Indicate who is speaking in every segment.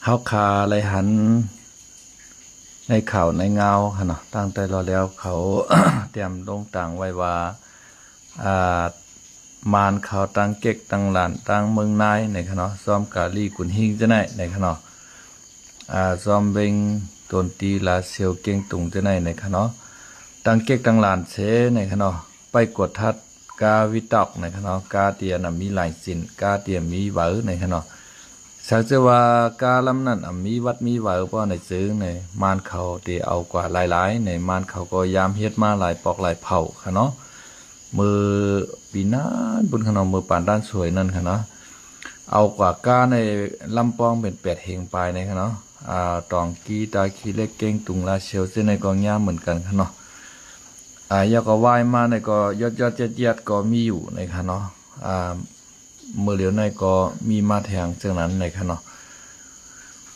Speaker 1: เฮาคาไรหันในข่าวในเงาค่ะเนาะตั้งแต่รอแล้วเขา เตรียมลงต่างไว้ว่าอ่ามานเขาตั้งเก็กตั้งหลานตั้งเมืองนายในค่ะเนาะซ้อมกาลีกุนหิงจะไหนในค่ะเนาะซ้อมเบงตนตีลาเซียวเก่งตุงจะไหนในค่ะเนาะตั้งเก็กตั้งหลานเสในค่ะเนาะไปกดทัดกาวิตอกในค่ะเนาะกาเตียนมีหลายสินกาเตียมีเวอในค่ะเนาะสักจะว่ากาลำนั้นมีวัดมีเวอป้อในซื้อในมานเขาเตียเอากว่าหลายๆในมานเขาก็ยามเฮ็ดมาหลายปอกหลายเผ่าค่ะเนาะมือปีนั้นบนขนมมือปานด้านสวยนั่นค่ะเนาะเอากว่าก้าในลำปองเป็นแปดเฮงปลายในค่ะเนาะตองกีตาคีเล็กเก่งตุงลาเชียวเส้นในกองย่าเหมือนกันค่ะเนาะยาก็ว่ายมาในก็ยอดเจ็ดก็มีอยู่ในค่ะเนาะเมื่อเหลียวในก็มีมาแทงจากนั้นในค่ะเนาะ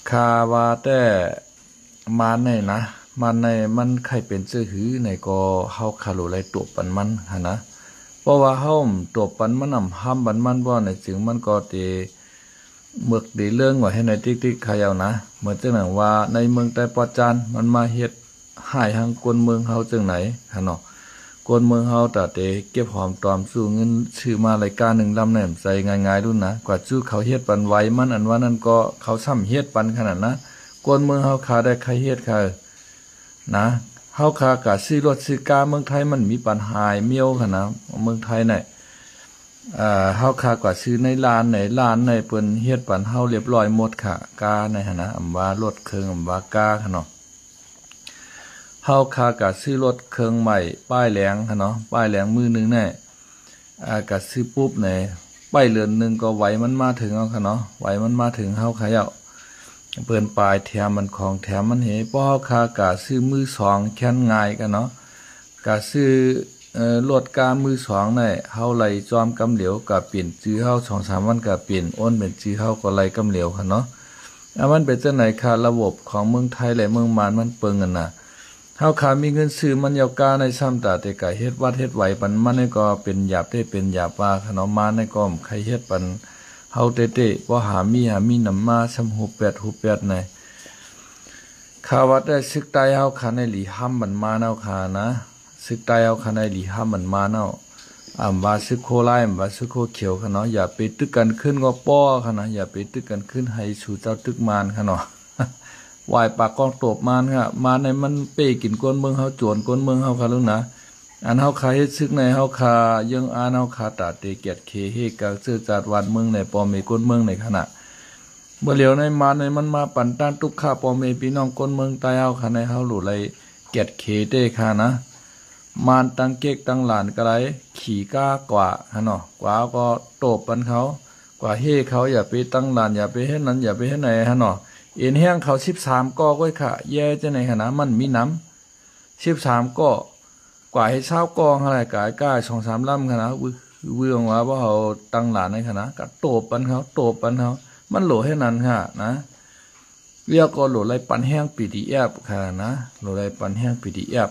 Speaker 1: คาว่าแต่มาในนะมันในมันใครเป็นซื้อหือในก็เฮาคาโลไรตัวปันมันค่ะนะเพราะว่าเฮาตัวปันมันนำห้ามบันมันบ่ในจึงมันก็เตเมือกดีเรื่องว่าให้ในติ๊กๆขายเอานะเหมือนจังหนังว่าในเมืองแต่ปอจานมันมาเฮ็ดหายทางกวนเมืองเฮาจังไหนค่ะเนาะกวนเมืองเฮาแต่เตเก็บหอมตอมสู้เงินชื่อมารายการหนึ่งลำแหนมใส่ง่ายๆรุ่นนะกว่าชื่อเขาเฮ็ดปันไว้มันอันว่านั่นก็เขาซ้ำเฮ็ดปันขนาดนะกวนเมืองเฮาขาได้ใครเฮ็ดค่ะนะเฮาคากะซื้อรถซื้อกาเมืองไทยมันมีปัญหาเมียวค่ะนะเมืองไทยเนี่ยเฮาคากว่าซื้อในร้านในเปิ้นเฮ็ดปันเฮาเรียบร้อยหมดค่ะกาในหั่นนะอำว่ารถเครื่องอำว่ากาค่ะเนาะเฮาคากะซื้อรถเครื่องใหม่ป้ายแหลงค่ะเนาะป้ายแหลงมือนึงแน่กะซื้อปุ๊บเนี่ยป้ายเรือนนึงก็ไหวมันมาถึงเอาค่ะเนาะไหวมันมาถึงเฮาขะเย้าเปิ้นปลายแถมมันของแถมมันเหป้อคากะซื้อมือสองแค่นง่ายกันเนาะกะซื้อรถกามือสองได้เฮาไหลจอมกำเหลียวกะเปลี่ยนจื้อเฮา 2-3 วันกะเปลี่ยนโอนเป็นจื้อเฮาก็ไหลกำเหลียวค่ะเนาะมันเป็นจังไหนค่ะระบบของเมืองไทยและเมืองมานมันเปิงกันน่ะเฮาขามีเงินซื้อมันยาวกาในซ้ำตาแต่กะเฮ็ดวัดเฮ็ดไหวปันมันนี่ก็เป็นหยาบได้เป็นหยาบว่าขนมมาในก็ใครเฮ็ดปันเฮาเตะบ่หามีนำมาซำหู8ในข้าวัดได้ซึกตายเฮาขาในหลีห้ำมันมาเนาค่ะนะซึกตายเฮาขาในหลีห้ำมันมาเนาว่าซึกโคไล่ว่าซึกโคเขียวค่ะเนาะอย่าไปตึกกันขึ้นก็ป้อค่ะนะอย่าไปตึกกันขึ้นให้สู่เจ้าตึกมานค่ะเนาะวายปากกองตบมานค่ะมาในมันเป้กินก้นเมืองเฮาโจรก้นเมืองเฮาค่ะลุงนะอันเฮาขายเฮ็ดซึกในเฮาคายังอ่านเฮาคาตาเตเกียดเคเฮกะซื่อจัดวัดเมืองในปอมีก้นเมืองในขณะเมื่อเหลียวในมาในมันมาปั่นต้านทุกข้าปอมีพี่น้องก้นเมืองตายเฮาค่ะในเฮาหลุไหลเกียดเคเตค่ะนะมานตั้งเก๊กตั้งหลานก็ไรขี่ก้ากว่าฮะเนาะกว่าก็โตบปันเขากว่าเฮเขาอย่าไปตั้งหลานอย่าไปเฮ็ดนั้นอย่าไปเฮ็ดไหนฮะเนาะเอ็นแห้งเขา13ก้อก้อยค่ะแย่จะไหนขนาดมันมีน้ำ13ก้อกว่าให้เช้าก้องอะไรกายก้า2-3ลำขนาดเวืองว่าเพราะเขาตั้งหลานในขนาดก็โตบปันเขามันโหลให้นั้นค่ะนะเรียกก็โหลไรปันแห้ง PDF ค่ะนะโหลไรปันแห้ง PDF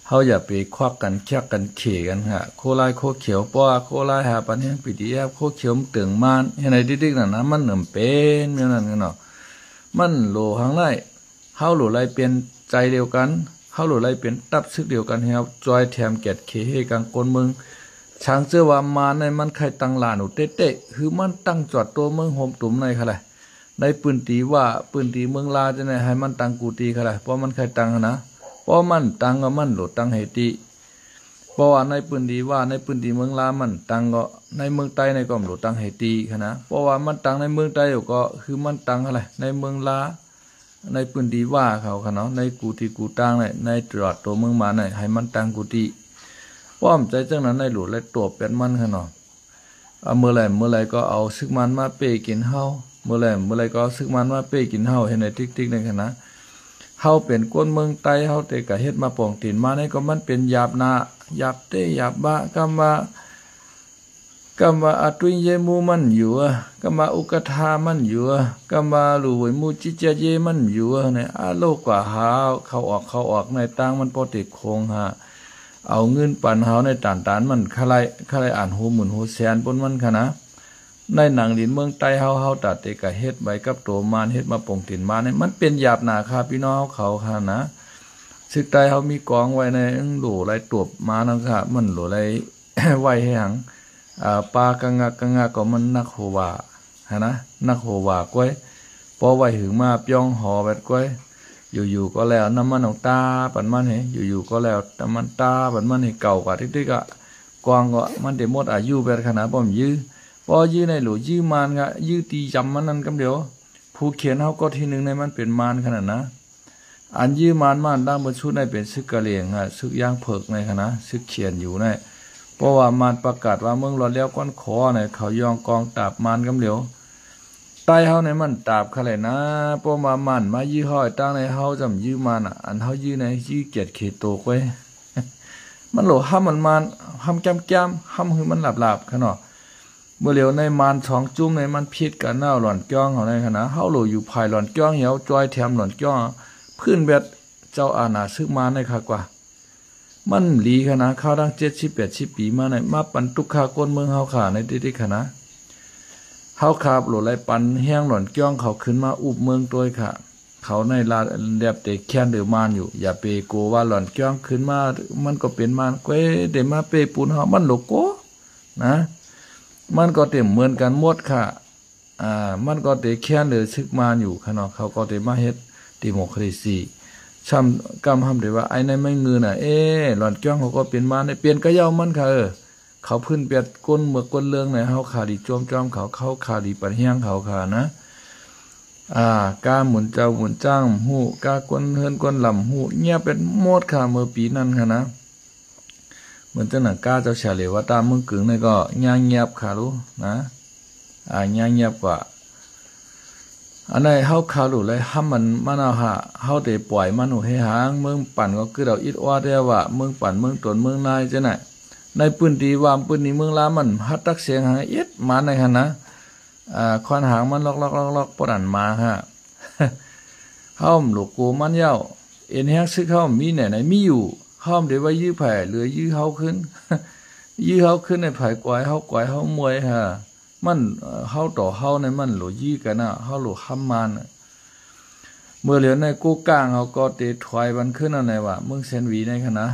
Speaker 1: เฮาอย่าไปควักกันแคกกันเขกันค่ะโคลายโคเขียวป้อโคลายหาปันแห้ง PDF โคเขียวมันตึงมานเฮ็ดไหนดิ๊กๆนั่นนะมันเป็นแม่นั่นกันเนาะมันโหลข้างในเฮาโหลไรเป็นใจเดียวกันเฮาโหลไรเป็นตับซึกเดียวกันให้เฮาจอยแถมแกดเคให้กลางคนเมืองช้างเสื้อว่ามาในมันใครตั้งหลานเตะคือมันตั้งจอดตัวเมืองโฮมตุ่มในค่ะแหละในปืนตีว่าปืนตีเมืองลาจะไหนให้มันตั้งกูตีค่ะแหละเพราะมันใครตั้งนะเพราะมันตั้งก็มันโหลดตั้งให้ตีเพราะว่าในปืนดีว่าในปืนดีเมืองลามันตั้งก็ในเมืองใต้ในก็โหลดตั้งให้ตีค่ะนะเพราะว่ามันตั้งในเมืองใต้ก็คือมันตั้งอะไรในเมืองลาในปืนดีว่าเขาค่ะเนาะในกูตีกูตั้งในตรอดตัวเมืองมาให้มันตั้งกูตีป้อมใจจังนั้นในหลุดและตัวเป็ดมันค่ะเนาะเมื่อไรก็เอาซึกมันมาเป้กินเฮาเมื่อไรก็เอาซึกมันมาเป้กินเฮาให้ในติ๊กในค่ะนะเฮาเป็นก้นเมืองไตเฮาแต่กะเฮ็ดมาป่องตีนมาในก็มันเป็นหยาบนาหยาบเตหยาบบะกำว่าอตุยเยมูมันอยู่กำว่าอุกทามันอยู่กำว่าหลุวยมูจิเจเยมันอยู่เนี่ยโลกกว่าหาเขาออกในตังมันปอติโคงฮะเอาเงินปันเฮาในตานมันคลายอ่านหูหมุนหูแสนปนมันค่ะนะ ในหนังดินเมืองใต้เฮาตัดเตกะเฮ็ดใบกับตัวมานเฮ็ดมาปงตินมาเนี่ยมันเป็นหยาบหนาคาพี่น้องเขาค่ะนะซึกใต้เฮามีกองไว้ในโหลไรตวบมานังค่ะมันโหลไร ไว้ให้หังปลากะงะก็มันนักโหว่าฮะนะนักโหว่าก้อยพอไว้ถึงมาป้องหอแบบก้อยอยู่ๆก็แล้วน้ำมันของตาปันมันให้อยู่ๆก็แล้วน้ำมันตาปันมันให้เก่ากว่าติ๊กๆอ่ะกวางก็มันได้หมดอายุแบบขนาดป้อมยื้อพอยื้อในหลูยื้อมานก็ยื้อตีจำมันนั่นกำเดียวผู้เขียนเฮาก็ทีนึงในมันเป็นมานขนาดนะอันยื้อมานด้านบนชุดในเป็นซึกกะเหลี่ยงฮะซึกย่างเผิกในคณะซึกเขียนอยู่ในเพราะว่ามานประกาศว่าเมืองหลอดแล้วก้อนขอเนี่ยเขายองกองตาบมานกำเดียวใต้เฮาในมันตาบขะเลยนะเพราะมามันมายื้อห้อยตั้งในเฮาจำยื้อมันอันเฮายื้อในยื้อเกียรติเขตโตไว้มันโหลห้ามมันห้ามแก้มห้ามคือมันหลับขนาดเมื่อเหลียวในมันสองจุ้มในมันพิษกันหน้าหล่อนจ้องเขาในขณะเฮาโหลอยู่ภายหล่อนจ้องเหี่ยวจอยแถมหล่อนจ้องพื้นเบ็ดเจ้าอาณาซึกมาในค่ะกว่ามันหลีขณะข้าวดัง70-80 ปีมาในมาปันตุกขาก้นเมืองเฮาขาในติขณะเฮาขาบโหลไรปันแห้งหล่อนจ้องเขาขึ้นมาอุบเมืองตัวค่ะเขาในลาแดบเตะแค้นเดือมานอยู่อย่าไปโกว่าหล่อนจ้องขึ้นมามันก็เป็นมานก้อยเดมาเปปูนเฮามันโลโก้นะมันก็เต็มเหมือนกันหมดค่ะมันก็เตะแค้นเดือซึกมานอยู่ขนาดเขาก็เตะมาเฮ็ดดิโมคราซีช่ำกำห้ำได้ว่าไอ้ในไม่เงินน่ะหล่อนจ้องเขาก็เป็นมานในเปลี่ยนกระเย้ามันค่ะเขาพื้นเปียดก้นเมื่อก้นเรื่องในเฮาขาดีจอมเขาขาดีปัดเฮียงเขาขานะกาหมุนเจ้าหมุนจ้างหูกาก้นเฮินก้นลำหูเงียบเป็นหมดค่ะเมื่อปีนั้นค่ะนะเหมือนเจ้าหนังกาเจ้าเฉลียวว่าตามเมืองกึ่งนี่ก็เงียบค่ะรู้นะเงียบกว่าอันไหนเฮาคารู้เลยห้ามมันเอาหะเฮาได้ปล่อยมันหูให้หางเมืองปั่นก็คือเราอิดว่าได้ว่าเมืองปั่นเมืองตนเมืองนายจะไหนในปืนดีวามปืนนี้เมืองลามันฮัดตักเสียงหางอิดมาในขณะควันหางมันล็อกปดันมาฮะเฮาลูกกูมันเย้าเอ็นแฮกซึกเฮามีไหนมีอยู่เฮาได้ว่ายื้อไผ่เหลือยื้อเฮาขึ้น ยื้อเฮาขึ้นในไผ่กวายเฮามวยฮะมันเฮาต่อเฮาในมันโหลยื้อกันน่ะเฮาโหลค้ำมันเมื่อเหลือในกูกลางเฮาก็เตะถอยมันขึ้นเอาไหนวะเมืองเซนวีในคณะ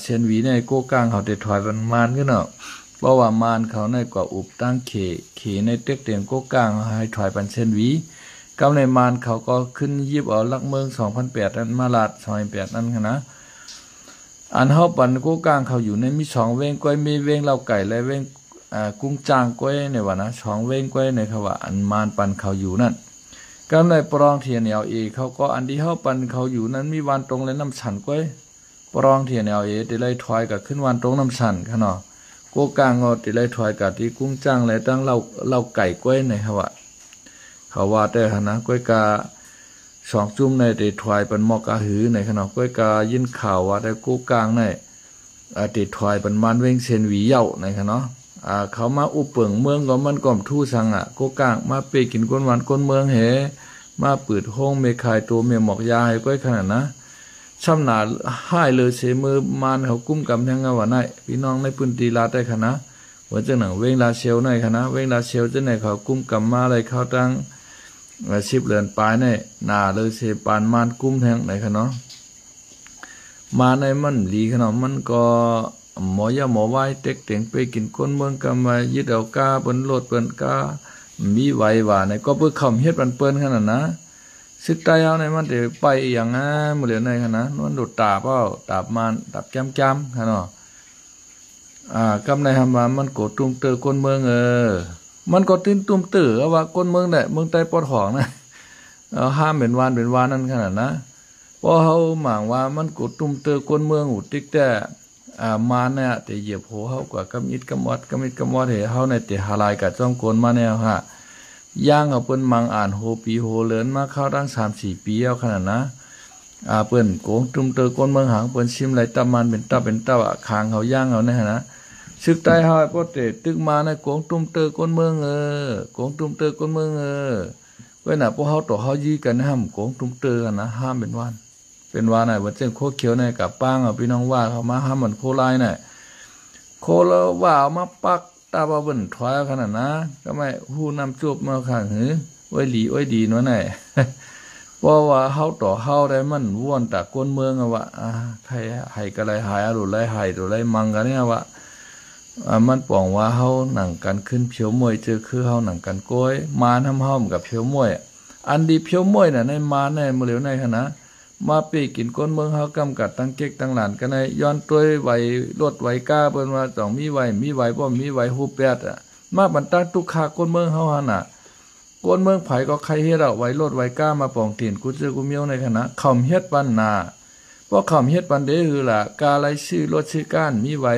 Speaker 1: เซนวีในกูกลางเขาเตะถอยมันมานขึ้นเนาะเพราะว่ามานเขาในกว่าอุบตั้งเขในเต็กเตียงกูกลางให้ถอยปันเซนวีกำในมานเขาก็ขึ้นยิบเอาลักเมือง2008นั้นมาลาด2008นั้นคณะอันเฮาปันกูกลางเขาอยู่ในมี2เว้งก้อยมีเว้งเหล้าไก่และเว้งกุ้งจางก้อยในว่านะ2เว้งก้อยในเขาว่าอันมานปันเขาอยู่นั่นกำในปรองเทียนเอาเขาก็อันที่เฮาปันเขาอยู่นั้นมีวันตรงและน้ำฉันก้อยปรองเทียนเอาได้ไล่ถอยกับขึ้นวันตรงน้ำฉันค่ะเนาะกูกลางก็ได้ไล่ถอยกับที่กุ้งจางและตั้งเหล้าไก่ก้อยในเขาว่าแต่คณะก้อยกา2จุ่มในได้ถอยเป็นมอกกะหือในขณะก้อยกายินข่าวว่าได้กูกลางในติดถอยเป็นมันเว้งเซนวีเย้าในค่ะเนาะเขามาอุปเปิงเมืองก็มันก่อมทู่สังกูกลางมาเปกินก้นวันก้นเมืองเหมาปืดห้องเมคายตัวเมหมอกยาให้ก้อยขนาดนะช่ำหนาให้เลยเสมือมานเขากุ้มกำแทงว่าไหนพี่น้องในพื้นที่ลาได้คณะหัวเจ้าหนังเว้งลาเชลในคณะเว้งลาเชลเจ้าไหนเขากุ้มกำมาอะไรเขาตั้ง10 เดือนปลายในหนาเลยเสปานมานกุ้มแทงในคณะมาในมันหลีขนาดมันก็หมอไว้เต็กเต็งไปกินก้นเมืองกำมายึดเอากาบนโลดเปิ้นกามีไหวว่าในก็เพื่อคำเฮ็ดปันเปิ้นขนาดนะซึกใต้เอาในมันเดี๋ยวไปอย่างนั้นหมดเลยในขณะนั้นดูตาเปล่าตามันตาจ้ำขนาดกำในทำมามันโกตุ้มเตอก้นเมืองมันก็ตื้นตุ้มเตอว่าก้นเมืองเนี่ยเมืองใต้ปอดหองนะห้ามเป็นวานนั่นขนาดนะพอเขาหมางว่ามันโกตุ้มเตอก้นเมืองอุติกแต่มาเนี่ยแต่เหยียบหัวเขากว่ากำอิดกำวัดเหเขาในแต่หาลายกับจ้องโกนมาแนวฮะย่างเอาเปิ้นมังอ่านโฮปีโฮเลินมาเข้าตั้ง3-4 ปีเอาขนาดนะเปิ้นโกงตุ้มเตอก้นเมืองหางเปิ้นชิมไหลตะมันเป็นตาคางเขาย่างเอาในนะซึกใต้เฮาไอ้พ่อเตตึกมาในโกงตุ้มเตอก้นเมืองโกงตุ้มเตอก้นเมืองเว้นน่ะพวกเฮาต่อเฮายีกันห้ามโกงตุ้มเตอกันนะห้ามเป็นวันไหนว่าเจ้าโคเขียวในกับป้างพี่น้องว่าเขามาห้ามเหมือนโคลายน่ะโคแล้วว่าเอามาปัก ตาบ่เบิ่นถอยขนาดนะก็ไม่ฮู้นำจบมาข้างหือไว้หลีไว้ดีเนาะไหน เพราะว่าเฮาต่อเฮาได้มันว่วนตะก้นเมืองอะว่าใครให้ก็เลยหายหรือไรหายหรือไรมังกันเนี่ยว่ามันปองว่าเฮาหนังกันขึ้นเพียวมวยเจอคือเฮาหนังกันก้อยมาทำเฮากับเพียวมวยอันดีเพียวมวยน่ะในมาในมื้อเหลียวในคณะมาปีกินก้นเมืองเฮากำกัดตั้งเก๊กตั้งหลานกันในย้อนตัวไว้รถไว้ก้าเปิ้นว่าต้องมีไว้บ่มีไว้ฮู้แปดมาบรรทัดทุกขาก้นเมืองเฮาหั่นน่ะก้นเมืองไผก็ใครเฮ็ดเอาไว้รถไว้ก้ามาปองตีนกูเจอกูเมียวในคณะคำเฮ็ดปันนาเพราะคำเฮ็ดปันเด้คือล่ะกาไรชื่อรถชื่อก้านมีไว้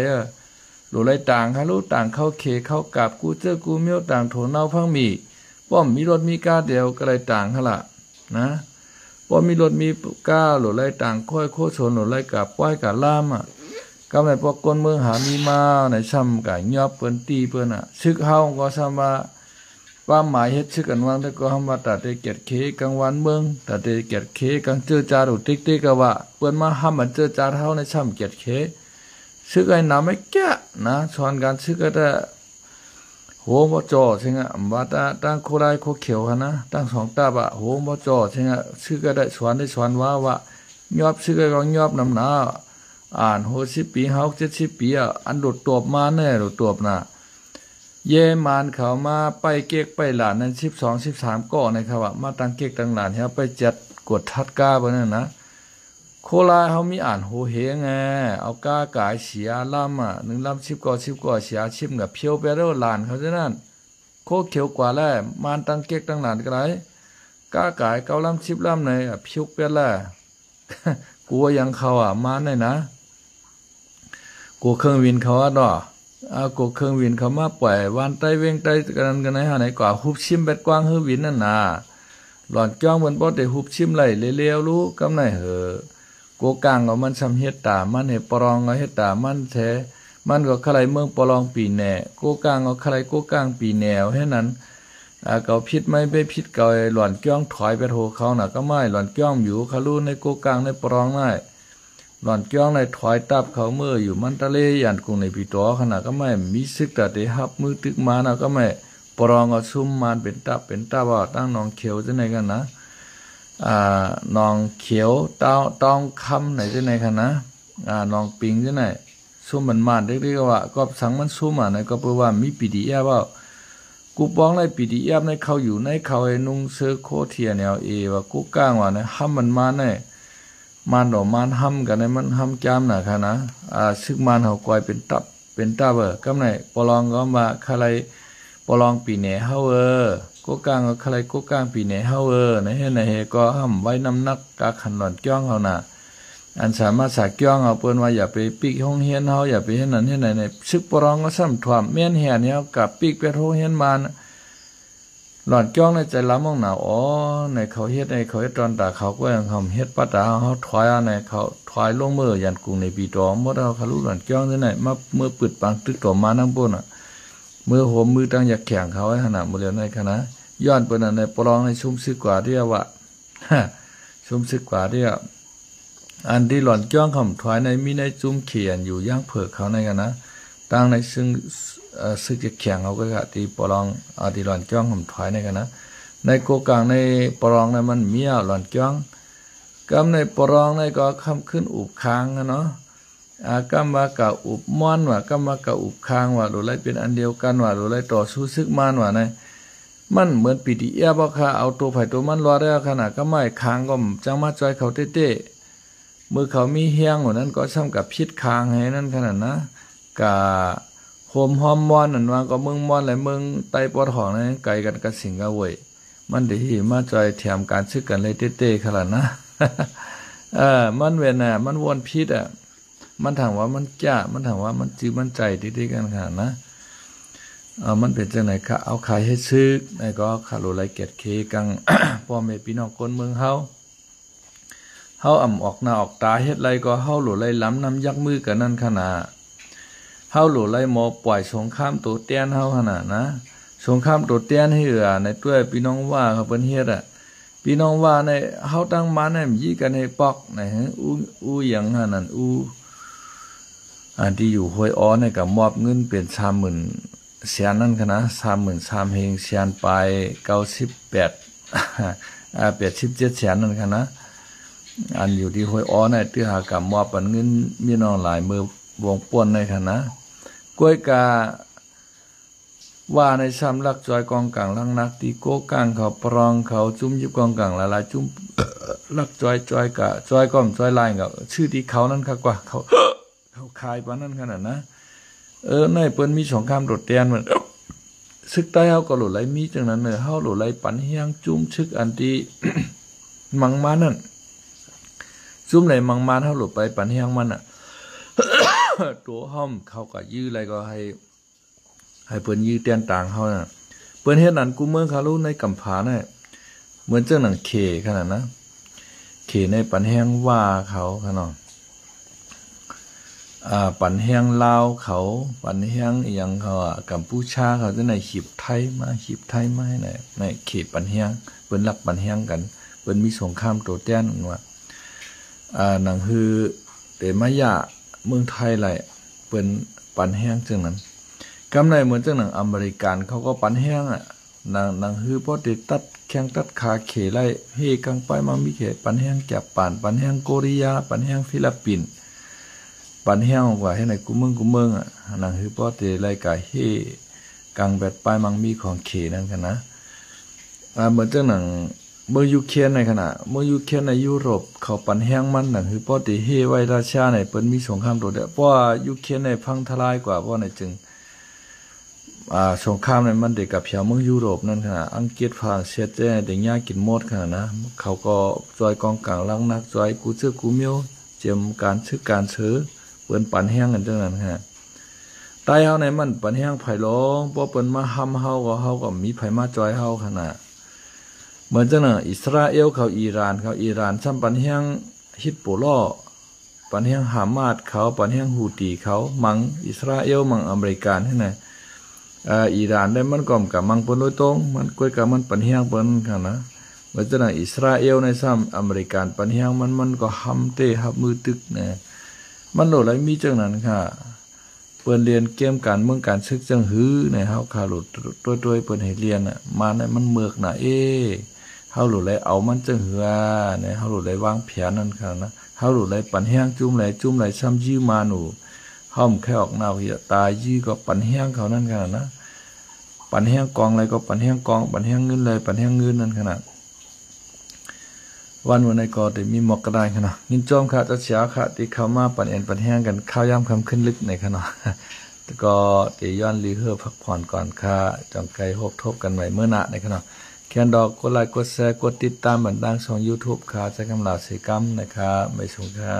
Speaker 1: หรือไรต่างฮะลูต่างเข้าเคเข้ากับกูเจอกูเมียวต่างโถเน่าพังมีป้อมมีรถมีก้าเดียวก็ไรต่างฮะล่ะนะป้อมมีรถมีก้าหรือไรต่างค่อยโคชนหรือไรกับป้อยกับล่ามก็ไม่พอก้นเมืองหามีมาในซ้ำกับยอบเปิ้นตีเปิ้นซึกเฮาก็ซ้ำว่าความหมายเฮ็ดซึกกันวางแต่ก็ทำมาตัดได้เกียรติเคกลางวันเมืองตัดได้เกียรติเคกลางเจอจารุติ๊กติ๊กก็ว่าเปิ้นมาห้ามมันเจอจาเฮาในซ้ำเกียรติเคซึกไอ้น้ำไม่แก่นะสอนการซึกก็ได้โหบ่จ่อใช่ไหมว่าตั้งโคไรโคเขียวกันนะตั้งสองตาบะโหบ่จ่อใช่ไหมซึกก็ได้สอนว่ายอบซึกก็ยอบน้ำหนาอ่านโห10 ปีเฮา70 ปีอันโดดตบมาแน่โดดตบน่ะเยมานเขามาไปเก๊กไปหลานนั้น12 13ก่อนะครับว่ามาตั้งเก๊กตั้งหลานเฮาไปจัดกดทัดก้าบ่นั่นนะโคลาเฮามีอ่านโหเฮไงเอาก้ากายเสียลำ1 ลำ10 ก่อ10 ก่อเสีย10กับเพียวไปแล้วหลานเขาซะนั่นโคเขียวกว่าแล้วมานตั้งเก๊กตั้งหลานก็ไรก้ากาย9 ลำ10 ลำในเพียวไปแล้วกลัวยังเขามาในนะกูเครื่องวินเขาดอกกูเครื่องวินเขามาปล่อยวันใต้เว้งใต้กันไหนหาไหนกว่าฮุบชิมเบ็ดกว้างฮือวินนั่นน่ะหลอนจ้องเหมือนบ่ได้ฮุบชิมไหลเลี้ยวๆรู้กำไหนเหอกูกลางเอามันซ้ำเฮ็ดตามันให้ปรองเอาเฮ็ดตามันแท้มันก็ใครเมืองปรองปีแหน่กูกลางเอาใครกูกลางปีแหนวให้นั้นเขาผิดไม่ไปผิดเก่าหลอนจ้องถอยไปโทเขาน่ะก็ไม่หลอนจ้องอยู่เขารู้ในกูกลางในปรองได้หล่อนจ้องในถอยตับเขาเมื่ออยู่มันทะเลยันกุงในปีตัวขนาดก็ไม่มีซึกแต่ได้ฮับมือตึกมานะก็ไม่ปรองก็ซุ่มมันเป็นตับว่าตั้งนองเขียวจะไหนกันนะนองเขียวต้องคำไหนจะไหนกันนะนองปิงจะไหนซุ่มมันเรียกว่าก็สังมันซุ่มนะก็แปลว่ามีปีดีแอบว่ากูป้องในปีดีแอบในเขาอยู่ในเขาไอ้นุ่งเสื้อโคเทียแนวว่ากูก้างว่าเนี่ยห้ามมันมาเนี่ยมันดอกมันห้ำกันในมันห้ำจามน่ะค่ะนะซึกมันเขากอยเป็นตับกำไหนปลองก็มาใครปลองปีเหน่เฮาก็กลางก็ใครก็กลางปีเหน่เฮาในเฮ็ดในเฮก็ห้ำไว้น้ำหนักกะขันหล่อนจ้องเขาน่ะอันสามารถสักจ้องเอาเปิ้นว่าอย่าไปปิกห้องเฮียนเฮาอย่าไปเฮ็ดนั้นเฮ็ดไหนในซึกปลองก็ซ้ำถ่วมแม่นแห่เนี่ยกับปิกไปโทเฮียนมันหลอนจ้องในใจล้ำมองหนาวในเขาเฮ็ดตอนตาเขาก็ยังทำเฮ็ดปัตตาเขาถอยในเขาถอยลงมือยันกุงในปีตอมดเอาเขารู้หลอนจ้องที่ไหนมาเมื่อปิดปังตึกต่อมานั่งบนมือหัวมือตั้งอยากแข่งเขาให้ขนาดหมดเลยในคณะย้อนเปิ้นในปลองในชุ่มซึกกว่าที่ว่าชุ่มซึกกว่าที่อันที่หลอนจ้องคำถอยในมีในจุ่มเขียนอยู่ย่างเผือกเขาในกันนะตั้งในซึ่งซึกจะแข่งเขาก็ตีปลองตีหลอนจ้องผมถอยในกันนะในโกกลางในปลองในมันมีหลอนจ้องกำในปลองในก็คำขึ้นอุบค้างเนาะกำมากับอุบม้อนว่ากำมากับอุบค้างว่าหรือไรเป็นอันเดียวกันว่าหรือไรต่อสู้ซึกมันว่าในมันเหมือนปีติเอียบ่ค่ะเอาตัวไผ่ตัวมันรอได้ขนาดก็ไม่ค้างก็จังมาจอยเขาเต้ๆมือเขามีเฮียงกว่านั้นก็ซ้ำกับพิษค้างให้นั่นขนาดนะกะโฮมฮอมมอนนั่นว่าก็เมืองมอนและเมืองไตปอดหองนั่นไกลกันกับสิงคโปร์มันได้ที่มาจอยแถมการซึกกันเลยเต้ๆขนาดนะมันเวนมันวนพิษมันถามว่ามันจ้ามันถามว่ามันจื้อมันใจดีๆกันขนาดนะมันเป็นจังไหนคะเอาขายให้ซึกในก็ขาโลไรเกียรติเคกัง พ่อแม่พี่น้องคนเมืองเฮาอ่ำออกหน้าออกตาเฮ็ดไรก็เฮาโหลไรล้ำน้ำยักมือกันนั่นขนาดเฮาโหลไรหมอปล่อยสงครามตัวเตี้ยนเฮาขนาดนะสงครามตัวเตี้ยนให้ในตัวพี่น้องว่าเขาเป็นเฮ็ดพี่น้องว่าในเฮาตั้งมาในยีกันให้ปอกในอู้หยังหั่นนั่นอันที่อยู่ห้วยอ้อในก็มอบเงินเป็น30,000 เสียนนั่นคะนะ33,000เฮงเสียนไป87เสียนนั่นคะนะอันอยู่ที่ห้วยอ้อในที่หากรรมว่าปันเงินมีน้องหลายมือวงป่วนในคะนะกล้วยกาว่าในซ้ำลักจอยกองกลางลังนักตีโก้กลางเขาปรองเขาจุ้มยิบกองกลางหลายๆจุ้มลักจอยกะจอยก้อมจอยลายกับชื่อที่เขานั่นค่ะกว่าเขาคายปานนั่นขนาดนะในเปิ้นมีสงครามโดดเด่นเหมือนซึกใต้เฮาก็หลุดไหลมีจังนั้นเฮาหลุดไหลปันเฮียงจุ้มชึกอันที่มังมานั่นจุ้มไหลมังมาเฮาหลุดไปปันเฮียงมันอ่ะ ตัวห้อมเขาก็ยื้ออะไรก็ให้เปิ้นยื้อเตียนต่างเฮาน่ะเปิ้นเฮ็ดนั้นกูเมืองคารุในกำผาน่ะเหมือนจังหนังเคขนาดนะเคในปันแห้งว่าเขาขนาดปันแห้งลาวเขาปันแห้งอีหยังเขากัมพูชาเขาจะในขีบไทยมาให้ในเขตปันแห้งเปิ้นรักปันแห้งกันเปิ้นมีสงครามโตแต้นว่าหนังฮือเตมายะเมืองไทยไหลเปิ้นปันแห้งจังนั้นกำในเหมือนจังหนังอเมริกันเขาก็ปันแห้งหนังฮือพอติตัดแข้งตัดขาเขไล่เฮกังไปมามีเขปันแห้งจับปันแห้งโกริยาปันแห้งฟิลิปปินส์ปันแห้งกว่าให้ในกูเมืองหนังฮือพอติไล่กายเฮกังแบดไปมังมีของเขนั่นกันนะเหมือนจังหนังเมืองยูเครนในขณะเมืองยูเครนในยุโรปเขาปันแห้งมันหนังฮือพอติเฮไว้ราชาในเปิ้นมีสงครามโดดเดี่ยวเพราะว่ายูเครนในพังทลายกว่าเพราะในจึงสงครามในมันเด็กกับเพียวเมืองยุโรปนั่นขนาดอังกฤษฝรั่งเศสเด็กยากินหมดขนาดนะเขาก็จอยกองกลางลังนักจอยกูเชื่อกูเมียวเจียมการชึกการเสือเปิ้นปันแห้งกันจังนั้นฮะตายเฮาในมันปันแห้งไผ่ร้องเพราะเปิ้นมาห้ำเฮาก็มีไผมาจอยเฮาขนาดเหมือนจังนั้นอิสราเอลเขาอิหร่านซ้ำปันแห้งฮิตโปลอปันแห้งฮามาสเขาปันแห้งฮูตีเขามังอิสราเอลมังอเมริกันที่ไหนอิหร่านได้มันก่อมกับมังเปิ้นโดยตรงมันก้อยกับมันปันแห้งเปิ้นค่ะนะเหมือนจังนั้นอิสราเอลในซ้ำอเมริกันปันแห้งมันก็ห้ำเตะหับมือตึกนะมันโหลดไหลมีจังนั้นค่ะเปิ้นเรียนเกมการเมืองการศึกจังหื้อในเฮาคาหลุดตัวเปิ้นให้เรียนน่ะมาในมันเมือกน่ะเฮาหลุดไหลเอามันจังหือในเฮาหลุดไหลวางแผนนั่นค่ะนะเฮาหลุดไหลปันแห้งจุ่มไหลซ้ำยื้อมาหนูห้อมแค่ออกหน้าเหียตายยื้อก็ปันแห้งเขานั่นค่ะนะปันแห้งกองอะไรก็ปันแห้งกองปันแห้งเงินเลยปันแห้งเงินนั่นขนาดวันในก็ได้มีหมอกกระไดขนาดนินจอมค่ะจะเสียค่ะที่เข้ามาปันปันแห้งกันข้าวยำคำขึ้นลึกในขนาดแต่ก็ตีย้อนรีเฮอร์พักผ่อนก่อนค่ะจองไกลหกทบกันใหม่เมื่อหน้าในขนาดแคนดอกกดไลค์กดแชร์กดติดตามบันดังช่อง YouTube ค่ะจะกำลังเสกรรมนะคะไม่สงค่ะ